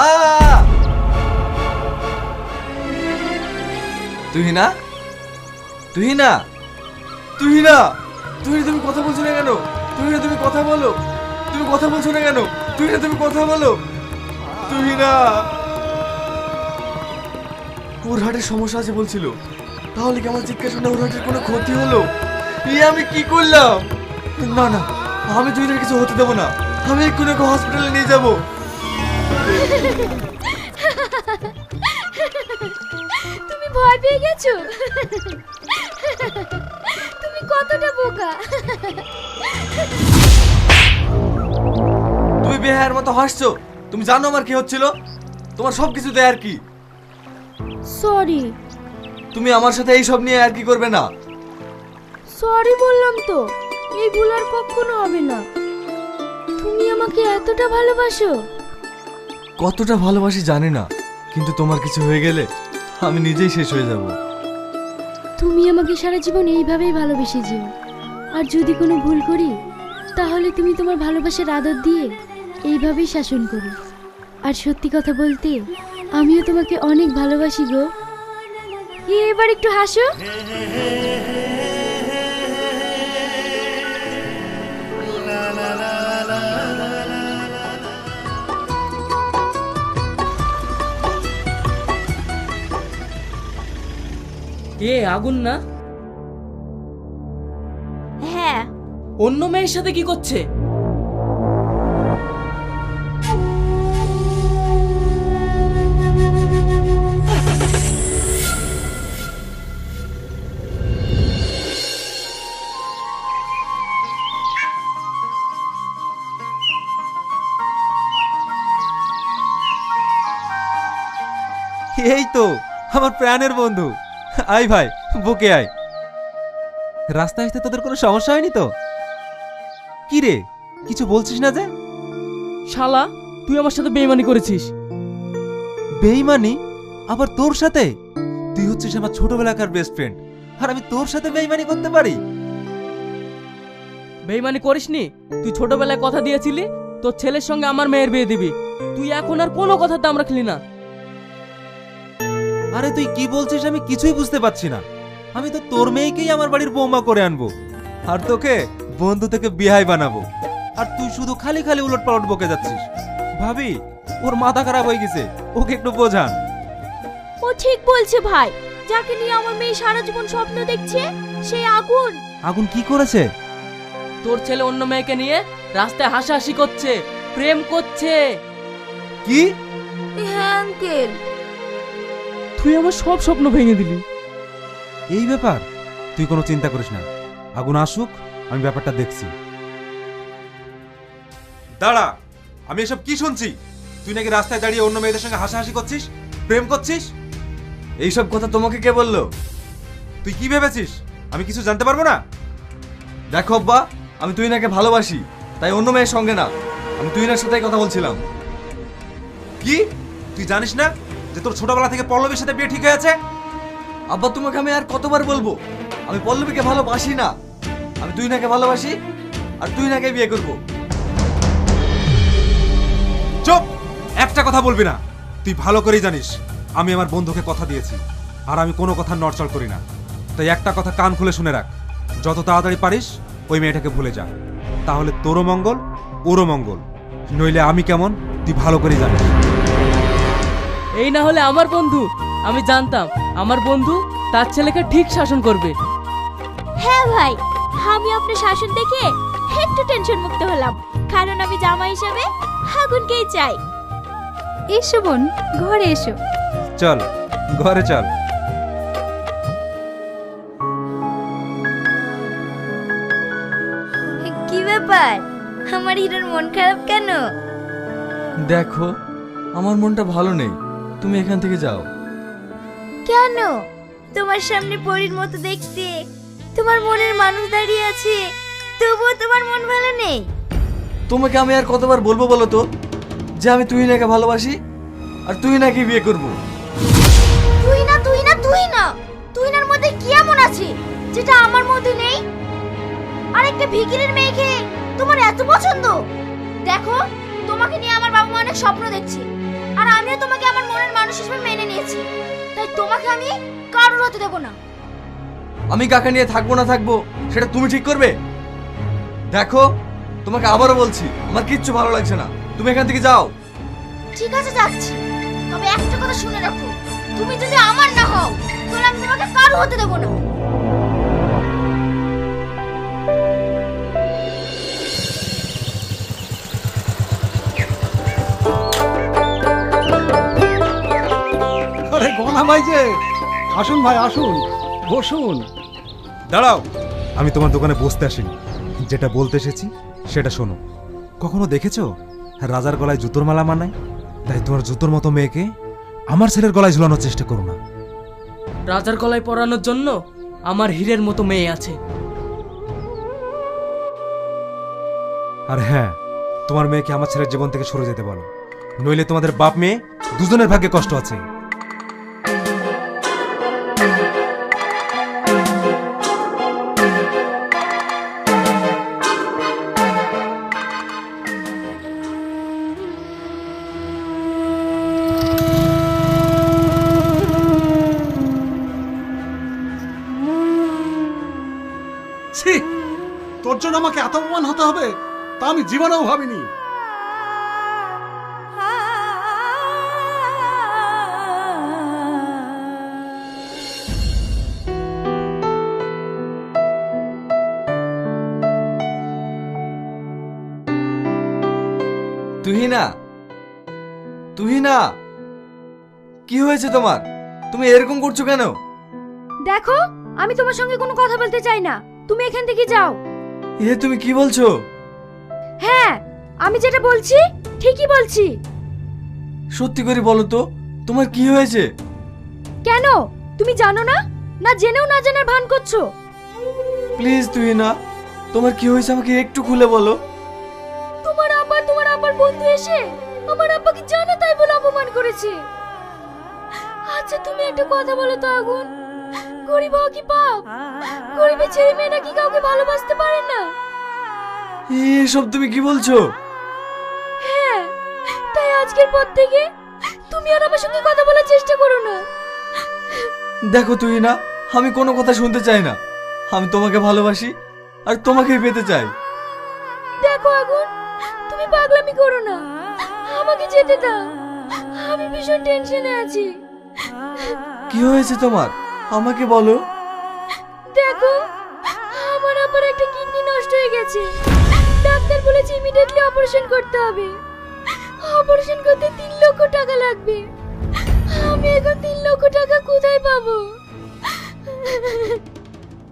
আ তুহিনা তুহিনা তুহিনা তুহিনা তুমি কথা বলছো না কেন? তুহিনা তুমি কথা বলো। তুমি কথা বলছো না কেন? তুহিনা তুমি কথা বলো। তুহিনা ওর হার্টের সমস্যা আছে বলছিল, তাহলে কি আমার চিৎকার শুনে ওর হার্টের কোনো ক্ষতি হলো? আমি কি করলাম? না না, আমি তুহিনার কিছু হতে দেবো না। আমি এক্ষুনি ওকে হসপিটালে নিয়ে যাবো। তুমি ভয় পেয়ে গেছো? তুমি কতটা বোকা। তুমি বেহায়ার মতো হাসছো। তুমি জানো আমার কি হচ্ছিল? তোমার সব কিছু দেয় আর কি। সরি। তুমি আমার সাথে এই সব নিয়ে আর কি করবে না। সরি বললাম তো, এই ভুল আর কখনো হবে না। তুমি আমাকে এতটা ভালোবাসো? কতটা ভালোবাসি জানি না, কিন্তু তোমার কিছু হয়ে গেলে আমি নিজেই শেষ হয়ে যাব। তুমি আমাকে সারা জীবন এইভাবেই ভালোবেসে যেও। আর যদি কোনো ভুল করি, তাহলে তুমি তোমার ভালোবাসার আদর দিয়ে এইভাবেই শাসন করো। আর সত্যি কথা বলতে, আমিও তোমাকে অনেক ভালোবাসি গো। এবার একটু হাসো। আগুন না? হ্যাঁ। অন্য মেয়ের সাথে কি করছে? এই তো আমার প্রাণের বন্ধু। আয় ভাই, বুকে আয়। রাস্তায় আসতে তোদের কোনো সমস্যা হয়নি তো? কি রে, কিছু বলছিস না যে? শালা, তুই আমার সাথে বেইমানি করেছিস। বেইমানি? আবার তোর সাথে? তুই হচ্ছিস আমার ছোটবেলাকার বেস্ট ফ্রেন্ড, আর আমি তোর সাথে বেইমানি করতে পারি? বেইমানি করিসনি। তুই ছোটবেলায় কথা দিয়েছিলি তোর ছেলের সঙ্গে আমার মেয়ের বিয়ে দিবি। তুই এখন আর কোনো কথাতে আমরা খেলি না। আরে তুই কি বলছিস আমি কিছুই বুঝতে পারছি না। আমি তো তোর মেয়েকেই আমার বাড়ির বৌমা করে আনবো, আর তোকে বন্ধু থেকে বিহাই বানাবো। আর তুই শুধু খালি খালি উলট পালট বকে যাচ্ছিস। ভাবি, ওর মাথা খারাপ হয়ে গেছে, ওকে একটু বোঝান। ও ঠিক বলছে ভাই। যাকে নিয়ে আমার মেয়ে সারা জীবন স্বপ্ন দেখছে, সেই আগুন। আগুন কি করেছে? তোর ছেলে অন্য মেয়েকে নিয়ে রাস্তায় হাসাহাসি করছে, প্রেম করছে। কি? হ্যাঁ আঙ্কেল। তুই আমার সব স্বপ্ন ভেঙে দিলি। এই ব্যাপার? তুই কোনো চিন্তা করিস না, আগুন আসুক, আমি ব্যাপারটা দেখছি। দাঁড়া, আমি এসব কি শুনছি? তুই নাকি রাস্তায় দাঁড়িয়ে অন্য মেয়েদের সঙ্গে হাসাহাসি করছিস, প্রেম করছিস? এইসব কথা তোমাকে কে বললো? তুই কি ভেবেছিস আমি কিছু জানতে পারবো না? দেখো আব্বা, আমি তুহিনাকে ভালোবাসি, তাই অন্য মেয়ের সঙ্গে না। আমি তুহিনার সাথেই কথা বলছিলাম। কি? তুই জানিস না যে তোর ছোটবেলা থেকে পল্লবীর সাথে বিয়ে ঠিক হয়েছে? আব্বা, তোমাকে আমি আর কতবার বলবো, আমি পল্লবীকে ভালোবাসি না। আমি তুহিনাকে ভালোবাসি, আর তুহিনাকে বিয়ে করব। চুপ! একটা কথা বলবি না। তুই ভালো করেই জানিস আমি আমার বন্ধুকে কথা দিয়েছি, আর আমি কোনো কথা নড়চড় করি না। তাই একটা কথা কান খুলে শুনে রাখ, যত তাড়াতাড়ি পারিস ওই মেয়েটাকে ভুলে যা। তাহলে তোরও মঙ্গল, ওরও মঙ্গল। নইলে আমি কেমন তুই ভালো করেই জানিস। এই না হলে আমার বন্ধু। আমি জানতাম আমার বন্ধু তার ছেলেকে ঠিক শাসন করবে। হ্যাঁ ভাই, আমি আপনার শাসন দেখে একটু টেনশন মুক্ত হলাম, কারণ আমি জামা হিসেবে আগুনকেই চাই। এসো বোন, ঘরে এসো। চল ঘরে চল। কি ব্যাপার, আমার হিরোর মন খারাপ কেন? দেখো, আমার মনটা ভালো নেই, তুমি এখান থেকে যাও। কেন? তোমার সামনে পরীর মতো দেখতে তোমার মনের মানুষ দাঁড়িয়ে আছে, তবুও তোমার মন ভালো নেই? তোমাকে আমি আর কতবার বলবো বলো তো, যে আমি তুহিনাকে ভালোবাসি আর তুহিনাকে বিয়ে করব। তুই না তুই না তুই না, তুহিনার মধ্যে কি এমন আছে যেটা আমার মধ্যে নেই? আর একটা ভিখিরির মেয়েকে তোমার এত পছন্দ? দেখো, তোমার তোমাকে নিয়ে আমার বাবা মা অনেক স্বপ্ন দেখছে, আর আমিও তোমাকে আমার মনের মানুষ হিসেবে মেনে নিয়েছি। তাই তোমাকে আমি কারোর হতে দেবো না। আমি কাকে নিয়ে থাকবো না থাকবো সেটা তুমি ঠিক করবে। দেখো, তোমাকে আবারও বলছি, আমার কিচ্ছু ভালো লাগছে না, তুমি এখান থেকে যাও। ঠিক আছে, যাচ্ছি। তবে একটা কথা শুনে রাখো, তুমি যদি আমার না হও তাহলে আমি তোমাকে কারো হতে দেবো না। আরে গনা ভাই যে, আসুন ভাই আসুন, বসুন। দাঁড়াও, আমি তোমার দোকানে বসতে আসিনি, যেটা বলতে এসেছি সেটা শোনো। কখনো দেখেছো রাজার গলায় জুতোর মালা মানায়? তাই তোমার জুতোর মতো মেয়েকে আমার ছেলের গলায় ঝুলানোর চেষ্টা করো না। রাজার গলায় পরানোর জন্য আমার হীরের মতো মেয়ে আছে। আর হ্যাঁ, তোমার মেয়েকে আমার ছেলের জীবন থেকে সরে যেতে বলো, নইলে তোমাদের বাপ মেয়ে দুজনের ভাগ্যে কষ্ট আছে। ছি, তোর জন্য আমাকে এত অপমান হতে হবে তা আমি জীবনেও ভাবিনি। তুহিনা, তুহিনা, কি হয়েছে তোমার? তুমি এরকম করছো কেন? দেখো, আমি তোমার সঙ্গে কোনো কথা বলতে চাই না, তুমি এখান থেকে যাও। এ তুমি কি বলছো? হ্যাঁ, আমি যেটা বলছি ঠিকই বলছি। সত্যি করে বলো তো, তোমার কি হয়েছে? কেন, তুমি জানো না? না জেনেও না জানার ভান করছো? প্লিজ তুহিনা, তোমার কি হয়েছে আমাকে একটু খুলে বলো। তোমার আব্বার বন্ধু এসে আমার আব্বাকে জানা তাই বলে অপমান করেছে। আচ্ছা তুমি একটা কথা বলো তো আগুন, গরিব হওয়া কি পাপ? গরিবের ছেলে মেয়ে নাকি কাউকে ভালোবাসতে পারে না? এসব তুমি কি বলছো? হ্যাঁ, তাই আজকের পর থেকে তুমি আর আমার সঙ্গে কথা বলার চেষ্টা করো না। দেখো তুহিনা, আমি কোনো কথা শুনতে চাই না, আমি তোমাকে ভালোবাসি আর তোমাকেই পেতে চাই। দেখো আগুন, তুমি পাগলামি করো না, আমাকে যেতে দাও, আমি ভীষণ টেনশনে আছি। কি হয়েছে তোমার, আমাকে বলো। দেখো, আমার আবার একটা কিডনি নষ্ট হয়ে গেছে, ডাক্তার বলেছে ইমিডিয়েটলি অপারেশন করতে হবে। অপারেশন করতে 3 লক্ষ টাকা লাগবে। আমি এখন 3 লক্ষ টাকা কোথায় পাবো?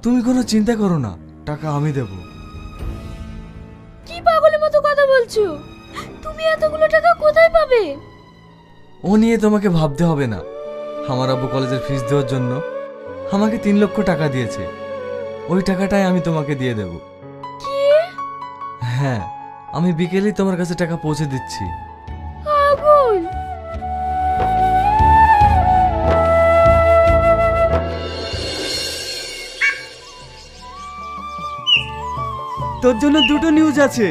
তুমি কোনো চিন্তা করো না, টাকা আমি দেব। কি পাগলের মতো কথা বলছো? তুমি এতগুলো টাকা কোথায় পাবে? ও নিয়ে তোমাকে ভাবতে হবে না, আমার আব্বু কলেজের ফিস দেওয়ার জন্য আমাকে 3 লক্ষ টাকা দিয়েছে, ওই টাকাটাই আমি তোমাকে দিয়ে দেব। কি? হ্যাঁ, আমি বিকেলেই তোমার কাছে টাকা পৌঁছে দিচ্ছি। আগুন, তোর জন্য দুটো নিউজ আছে,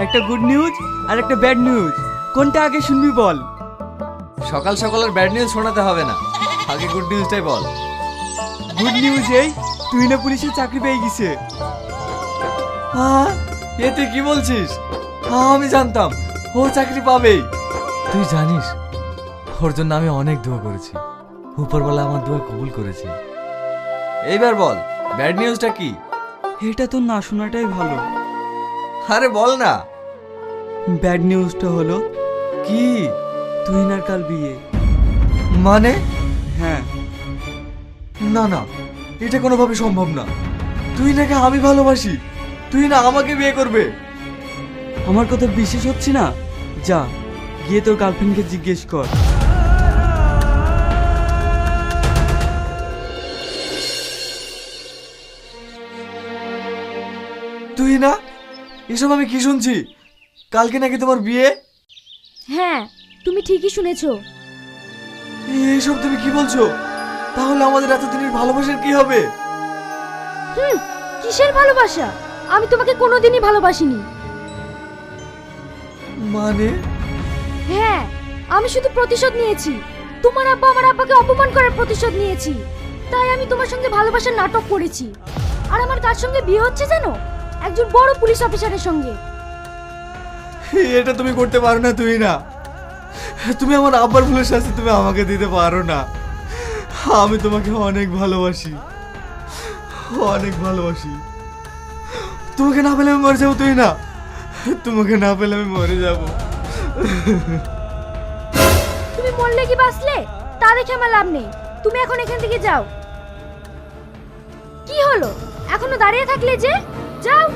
একটা গুড নিউজ আর একটা ব্যাড নিউজ। কোনটা আগে শুনবি বল? সকাল সকাল আর ব্যাড নিউজ শোনাতে হবে না, আগে গুড নিউজটাই বল। গুড নিউজ এই, তুই না পুলিশে চাকরি পেয়ে গেছে। হ্যাঁ, এ তুই কি বলছিস? হ্যাঁ, আমি জানতাম ও চাকরি পাবেই। তুই জানিস, ওর জন্য আমি অনেক দোয়া করেছি, উপরওয়ালা আমার দোয়া কবুল করেছে। এইবার বল, ব্যাড নিউজটা কি? এটা তো না শোনাটাই ভালো। আরে বল না। ব্যাড নিউজটা হলো কি? তুহিনার কাল বিয়ে। মানে? হ্যাঁ, না না, এটা কোনোভাবে সম্ভব না। তুই নাকি আমি ভালোবাসি, তুই না আমাকে বিয়ে করবে? আমার কথা বিশ্বাস হচ্ছে না? যা গিয়ে তোর গার্লফ্রেন্ডকে জিজ্ঞেস কর। তুই না, এসব আমি কি শুনছি? কালকে নাকি তোমার বিয়ে? হ্যাঁ, তুমি ঠিকই শুনেছো। এসব তুমি কি বলছো? তাহলে আমাদের এতদিনের ভালোবাসার কি হবে? কিসের ভালোবাসা? আমি তোমাকে কোনোদিনই ভালোবাসিনি। মানে হ্যাঁ, আমি শুধু প্রতিশোধ নিয়েছি। তোমার আব্বা আমার আব্বাকে অপমান করার প্রতিশোধ নিয়েছি। তাই আমি তোমার সঙ্গে ভালোবাসার নাটক করেছি। আর আমার কার সঙ্গে বিয়ে হচ্ছে জানো? একজন বড় পুলিশ অফিসারের সঙ্গে। এটা তুমি করতে পারো না, তুই না। তুমি আমার আব্বার ভুলের শাস্তি তুমি আমাকে দিতে পারো না। আমি তোমাকে অনেক ভালোবাসি, অনেক ভালোবাসি। তোমাকে না পেলে আমি মরে যাবো, তুই না। তোমাকে না পেলে আমি মরে যাবো। তুমি মরলে কি বাঁচলে তা দেখে আমার লাভ নেই। তুমি এখন এখান থেকে যাও। কি হলো, এখনো দাঁড়িয়ে থাকলে যে? যাও।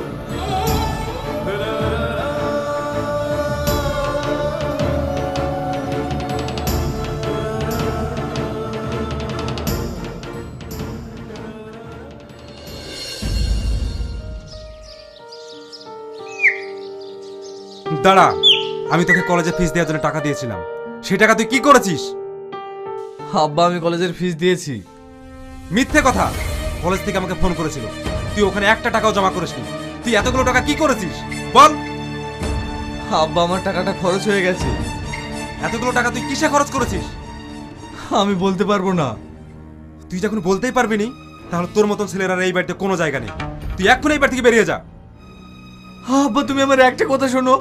দাঁড়া, আমি তোকে কলেজে ফিস দেওয়ার জন্য টাকা দিয়েছিলাম, সেই টাকা তুই কি করেছিস? আব্বা, আমি কলেজের ফিস দিয়েছি। মিথ্যে কথা। কলেজ থেকে আমাকে ফোন করেছিল, তুই ওখানে একটা টাকাও জমা করিসনি। তুই এতগুলো টাকা কি করেছিস বল? আব্বা, আমার টাকাটা খরচ হয়ে গেছে। এতগুলো টাকা তুই কিসে খরচ করেছিস? আমি বলতে পারবো না। তুই যখন বলতেই পারবি নি, তাহলে তোর মতন ছেলেরা এই বাড়িতে কোনো জায়গা নেই। তুই এক্ষুনি এই বাড়ি থেকে বেরিয়ে যা। আব্বা, তুমি আমার একটা কথা শোনো।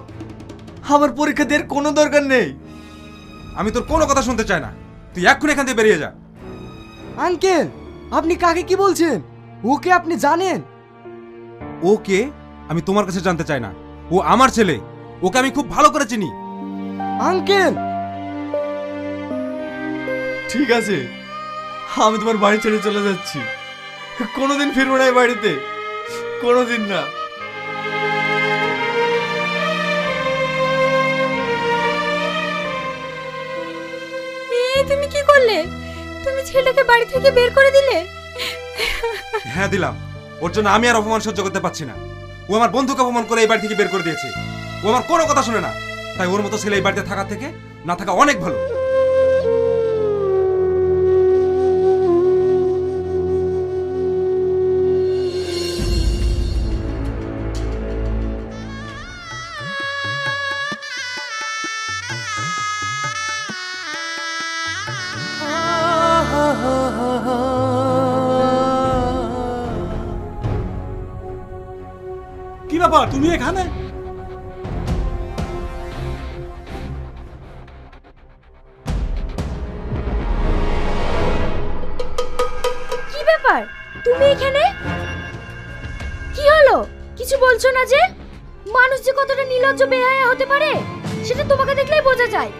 আমার পরীক্ষা দেওয়ার কোনো দরকার নেই। আমি তোর কোনো কথা শুনতে চাই না। তুই এক্ষুনি এখান থেকে বেরিয়ে যা। আঙ্কেল, আপনি কাকে কি বলছেন? ওকে আপনি জানেন? ও কে আমি তোমার কাছে জানতে চাই না। ও আমার ছেলে, ওকে আমি খুব ভালো করে চিনি। আঙ্কেল, ঠিক আছে, আমি তোমার বাড়ি ছেড়ে চলে যাচ্ছি। কোনোদিন ফিরবো না এই বাড়িতে, কোনোদিন না। তুমি কি করলে? তুমি ছেলেকে বাড়ি থেকে বের করে দিলে? হ্যাঁ দিলাম। ওর জন্য আমি আর অপমান সহ্য করতে পারছি না। ও আমার বন্ধুকে অপমান করে এই বাড়ি থেকে বের করে দিয়েছে। ও আমার কোনো কথা শুনে না। তাই ওর মতো ছেলে এই বাড়িতে থাকার থেকে না থাকা অনেক ভালো। কি ব্যাপার, তুমি এখানে? কি ব্যাপার, তুমি এখানে? কি হলো, কিছু বলছো না যে? মানুষ যে কতটা নির্লজ্জ বেহায়া হতে পারে সেটা তোমাকে দেখলেই বোঝা যায়।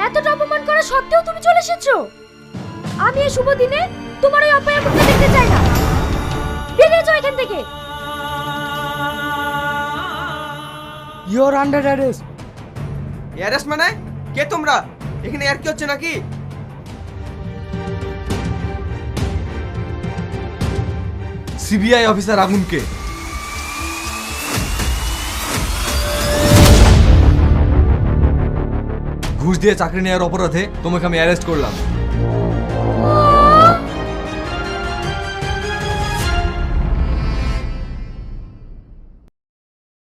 এতটা অপমান করা সত্ত্বেও তুমি চলে এসেছো। আমি এই শুভ দিনে তোমার এই অপয়াপনটা দেখতে চাই না। বেরিয়ে যাও এখান থেকে। You are under arrest. Arrest মানে? কে তোমরা? এখানে আর কি হচ্ছে নাকি? সিবিআই অফিসার আগুনকে। ঘুষ দিয়ে চাকরি নেওয়ার অপরাধে তোমাকে আমি অ্যারেস্ট করলাম।